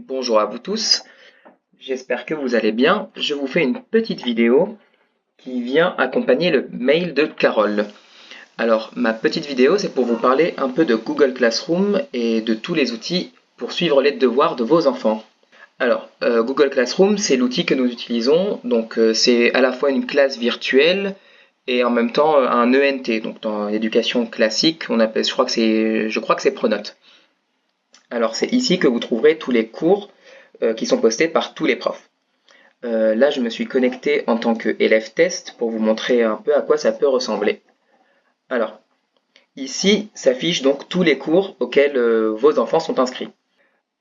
Bonjour à vous tous, j'espère que vous allez bien. Je vous fais une petite vidéo qui vient accompagner le mail de Carole. Alors, ma petite vidéo, c'est pour vous parler un peu de Google Classroom et de tous les outils pour suivre les devoirs de vos enfants. Alors, Google Classroom, c'est l'outil que nous utilisons, donc c'est à la fois une classe virtuelle et en même temps un ENT, donc dans l'éducation classique, on appelle, je crois que c'est Pronote. Alors, c'est ici que vous trouverez tous les cours qui sont postés par tous les profs. Là, je me suis connecté en tant qu'élève test pour vous montrer un peu à quoi ça peut ressembler. Alors, ici s'affichent donc tous les cours auxquels vos enfants sont inscrits.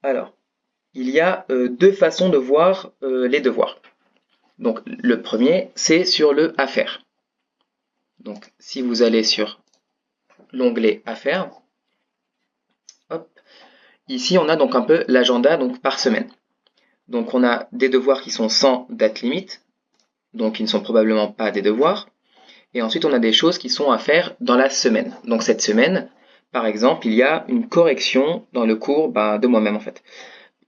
Alors, il y a deux façons de voir les devoirs. Donc, le premier, c'est sur le à faire. Donc, si vous allez sur l'onglet à faire, hop, ici on a donc un peu l'agenda donc par semaine. Donc, on a des devoirs qui sont sans date limite, donc qui ne sont probablement pas des devoirs. Et ensuite, on a des choses qui sont à faire dans la semaine. Donc cette semaine, par exemple, il y a une correction dans le cours de moi-même en fait.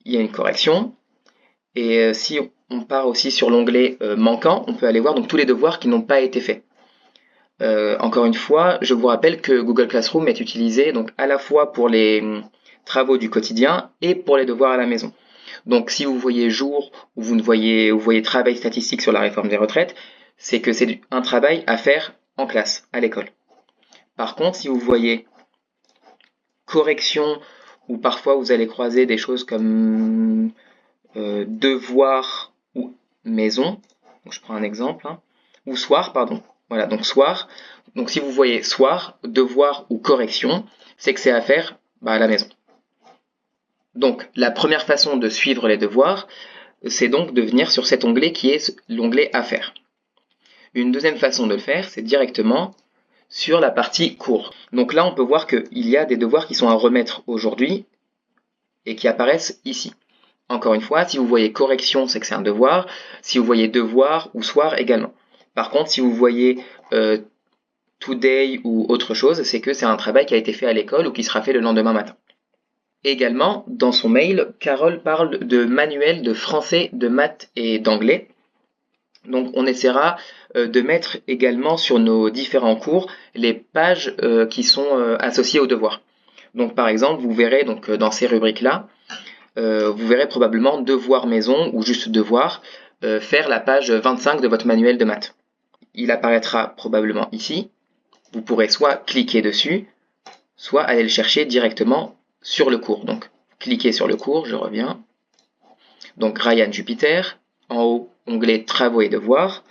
Il y a une correction. Et si on part aussi sur l'onglet manquant, on peut aller voir donc tous les devoirs qui n'ont pas été faits. Encore une fois, je vous rappelle que Google Classroom est utilisé donc à la fois pour les travaux du quotidien et pour les devoirs à la maison. Donc si vous voyez jour ou vous voyez travail statistique sur la réforme des retraites, c'est que c'est un travail à faire en classe, à l'école. Par contre, si vous voyez correction, ou parfois vous allez croiser des choses comme devoir ou maison, donc je prends un exemple, ou soir, pardon. Voilà, donc soir. Donc si vous voyez soir, devoir ou correction, c'est que c'est à faire à la maison. Donc la première façon de suivre les devoirs, c'est donc de venir sur cet onglet qui est l'onglet à faire. Une deuxième façon de le faire, c'est directement sur la partie cours. Donc là, on peut voir qu'il y a des devoirs qui sont à remettre aujourd'hui et qui apparaissent ici. Encore une fois, si vous voyez correction, c'est que c'est un devoir. Si vous voyez devoir ou soir également. Par contre, si vous voyez today ou autre chose, c'est que c'est un travail qui a été fait à l'école ou qui sera fait le lendemain matin. Également, dans son mail, Carole parle de manuels de français, de maths et d'anglais. Donc on essaiera de mettre également sur nos différents cours les pages qui sont associées aux devoirs. Donc par exemple, vous verrez donc dans ces rubriques-là, vous verrez probablement devoir maison ou juste devoir faire la page 25 de votre manuel de maths. Il apparaîtra probablement ici. Vous pourrez soit cliquer dessus, soit aller le chercher directement sur le cours. Donc cliquez sur le cours, je reviens. Donc Ryan Jupiter, en haut, onglet travaux et devoirs.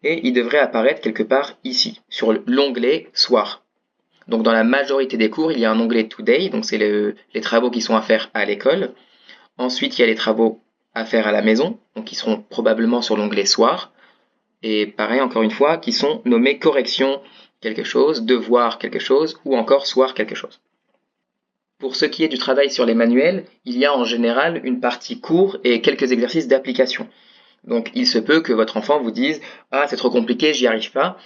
Et il devrait apparaître quelque part ici, sur l'onglet soir. Donc dans la majorité des cours, il y a un onglet Today, donc c'est les travaux qui sont à faire à l'école. Ensuite, il y a les travaux à faire à la maison, donc qui seront probablement sur l'onglet soir. Et pareil, encore une fois, qui sont nommés correction quelque chose, devoir quelque chose, ou encore soir quelque chose. Pour ce qui est du travail sur les manuels, il y a en général une partie cours et quelques exercices d'application. Donc il se peut que votre enfant vous dise « Ah, c'est trop compliqué, j'y arrive pas ».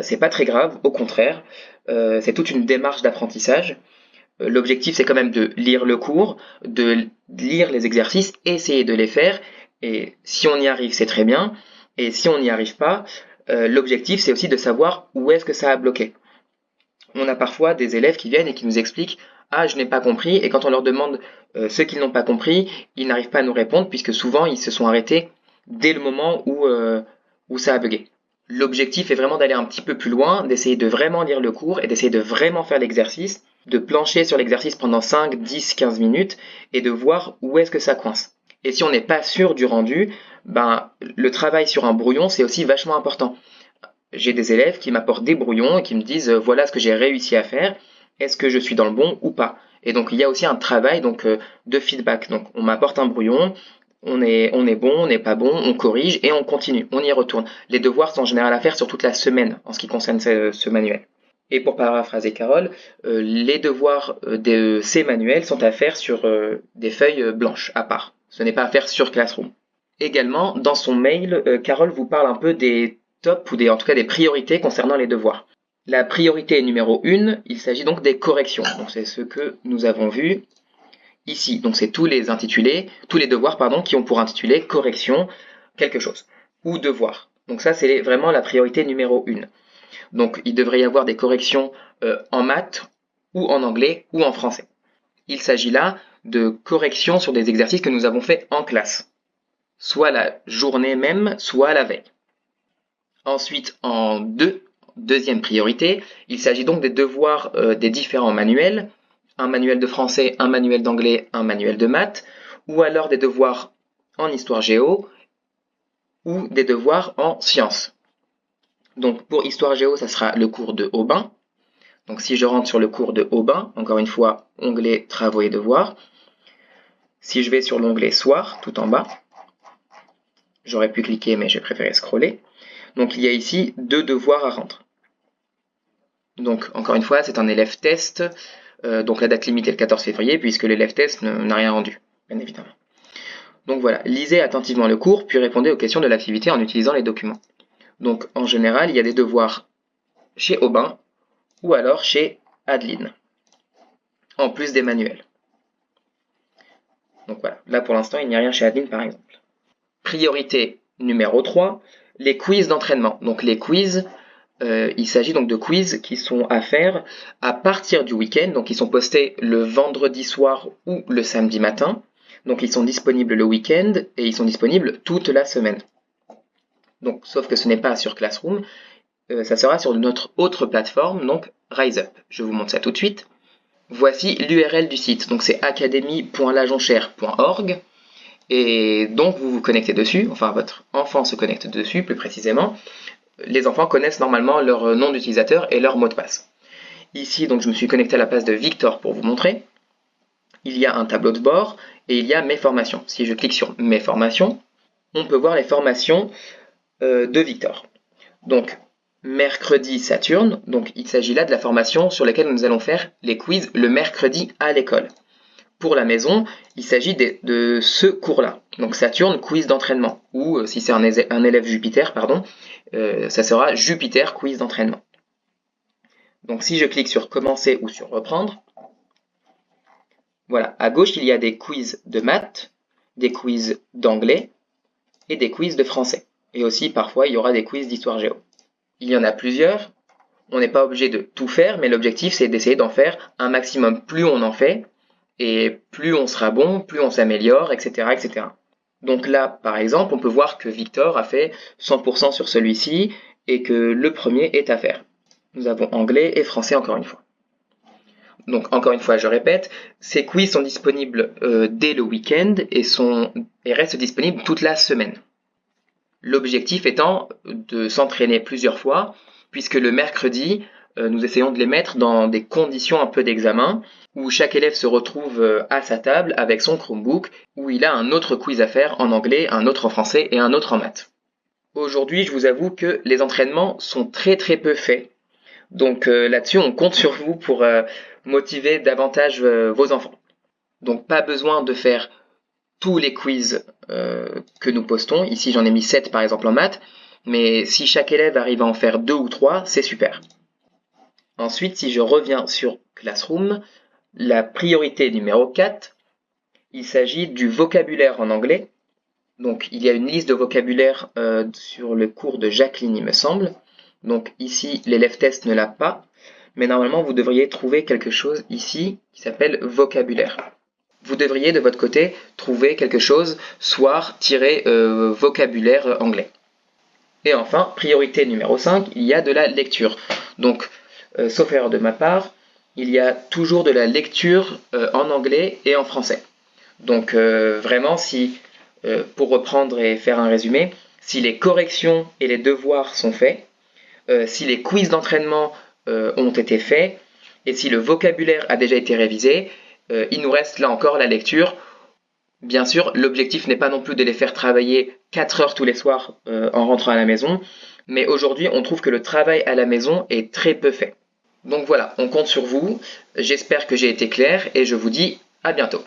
C'est pas très grave, au contraire, c'est toute une démarche d'apprentissage. L'objectif, c'est quand même de lire le cours, de lire les exercices, essayer de les faire. Et si on y arrive, c'est très bien. Et si on n'y arrive pas, l'objectif, c'est aussi de savoir où est-ce que ça a bloqué. On a parfois des élèves qui viennent et qui nous expliquent « Ah, je n'ai pas compris ». Et quand on leur demande ce qu'ils n'ont pas compris, ils n'arrivent pas à nous répondre puisque souvent, ils se sont arrêtés dès le moment où ça a bugué. L'objectif est vraiment d'aller un petit peu plus loin, d'essayer de vraiment lire le cours et d'essayer de vraiment faire l'exercice, de plancher sur l'exercice pendant 5, 10, 15 minutes et de voir où est-ce que ça coince. Et si on n'est pas sûr du rendu, le travail sur un brouillon, c'est aussi vachement important. J'ai des élèves qui m'apportent des brouillons et qui me disent voilà ce que j'ai réussi à faire, est-ce que je suis dans le bon ou pas. Et donc il y a aussi un travail de feedback. Donc on m'apporte un brouillon, on est bon, on n'est pas bon, on corrige et on continue, on y retourne. Les devoirs sont en général à faire sur toute la semaine en ce qui concerne ce manuel. Et pour paraphraser Carole, les devoirs de ces manuels sont à faire sur des feuilles blanches à part. Ce n'est pas à faire sur Classroom. Également, dans son mail, Carole vous parle un peu des tops ou en tout cas des priorités concernant les devoirs. La priorité numéro 1, il s'agit donc des corrections. Donc c'est ce que nous avons vu. ici. Donc c'est tous les intitulés, tous les devoirs pardon, qui ont pour intitulé correction quelque chose ou devoir. Donc ça c'est vraiment la priorité numéro 1. Donc il devrait y avoir des corrections en maths ou en anglais ou en français. Il s'agit là de corrections sur des exercices que nous avons faits en classe, soit la journée même, soit la veille. Ensuite, en deuxième priorité, il s'agit donc des devoirs des différents manuels, un manuel de français, un manuel d'anglais, un manuel de maths, ou alors des devoirs en histoire géo ou des devoirs en sciences. Donc pour histoire géo, ça sera le cours de Aubin. Donc si je rentre sur le cours de Aubin, encore une fois, onglet travaux et devoirs. Si je vais sur l'onglet soir, tout en bas, j'aurais pu cliquer mais j'ai préféré scroller. Donc il y a ici 2 devoirs à rendre. Donc encore une fois, c'est un élève test, donc la date limite est le 14 février puisque l'élève test n'a rien rendu, bien évidemment. Donc voilà, lisez attentivement le cours puis répondez aux questions de l'activité en utilisant les documents. Donc en général, il y a des devoirs chez Aubin ou alors chez Adeline, en plus des manuels. Donc voilà, là pour l'instant, il n'y a rien chez Adeline par exemple. Priorité numéro 3, les quiz d'entraînement. Donc les quiz, il s'agit donc de quiz qui sont à faire à partir du week-end, donc ils sont postés le vendredi soir ou le samedi matin. Donc ils sont disponibles le week-end et ils sont disponibles toute la semaine. Donc sauf que ce n'est pas sur Classroom, ça sera sur notre autre plateforme, donc RiseUp. Je vous montre ça tout de suite. Voici l'URL du site, donc c'est academy.lajonchère.org. Et donc vous vous connectez dessus, enfin votre enfant se connecte dessus plus précisément. Les enfants connaissent normalement leur nom d'utilisateur et leur mot de passe. Ici donc je me suis connecté à la page de Victor pour vous montrer. Il y a un tableau de bord et il y a mes formations. Si je clique sur mes formations, on peut voir les formations de Victor. Donc mercredi Saturne, donc il s'agit là de la formation sur laquelle nous allons faire les quiz le mercredi à l'école. Pour la maison, il s'agit de ce cours-là. Donc Saturne, quiz d'entraînement. Ou si c'est un élève Jupiter, pardon, ça sera Jupiter, quiz d'entraînement. Donc si je clique sur commencer ou sur reprendre, voilà, à gauche il y a des quiz de maths, des quiz d'anglais et des quiz de français. Et aussi parfois il y aura des quiz d'histoire géo. Il y en a plusieurs, on n'est pas obligé de tout faire, mais l'objectif c'est d'essayer d'en faire un maximum. Plus on en fait, et plus on sera bon, plus on s'améliore, etc., etc. Donc là, par exemple, on peut voir que Victor a fait 100% sur celui-ci et que le premier est à faire. Nous avons anglais et français encore une fois. Donc encore une fois, je répète, ces quiz sont disponibles dès le week-end et restent disponibles toute la semaine. L'objectif étant de s'entraîner plusieurs fois, puisque le mercredi, nous essayons de les mettre dans des conditions un peu d'examen, où chaque élève se retrouve à sa table avec son Chromebook, où il a un autre quiz à faire en anglais, un autre en français et un autre en maths. Aujourd'hui, je vous avoue que les entraînements sont très peu faits. Donc là-dessus, on compte sur vous pour motiver davantage vos enfants. Donc pas besoin de faire tous les quiz que nous postons. Ici, j'en ai mis 7 par exemple en maths. Mais si chaque élève arrive à en faire 2 ou 3, c'est super. Ensuite, si je reviens sur Classroom, la priorité numéro 4, il s'agit du vocabulaire en anglais. Donc, il y a une liste de vocabulaire sur le cours de Jacqueline, il me semble. Donc ici, l'élève test ne l'a pas. Mais normalement, vous devriez trouver quelque chose ici qui s'appelle vocabulaire. Vous devriez de votre côté trouver quelque chose soir-vocabulaire anglais. Et enfin, priorité numéro 5, il y a de la lecture. Donc, sauf erreur de ma part, il y a toujours de la lecture en anglais et en français. Donc vraiment, si, pour reprendre et faire un résumé, si les corrections et les devoirs sont faits, si les quiz d'entraînement ont été faits, et si le vocabulaire a déjà été révisé, il nous reste là encore la lecture. Bien sûr, l'objectif n'est pas non plus de les faire travailler 4 heures tous les soirs en rentrant à la maison, mais aujourd'hui on trouve que le travail à la maison est très peu fait. Donc voilà, on compte sur vous, j'espère que j'ai été clair et je vous dis à bientôt.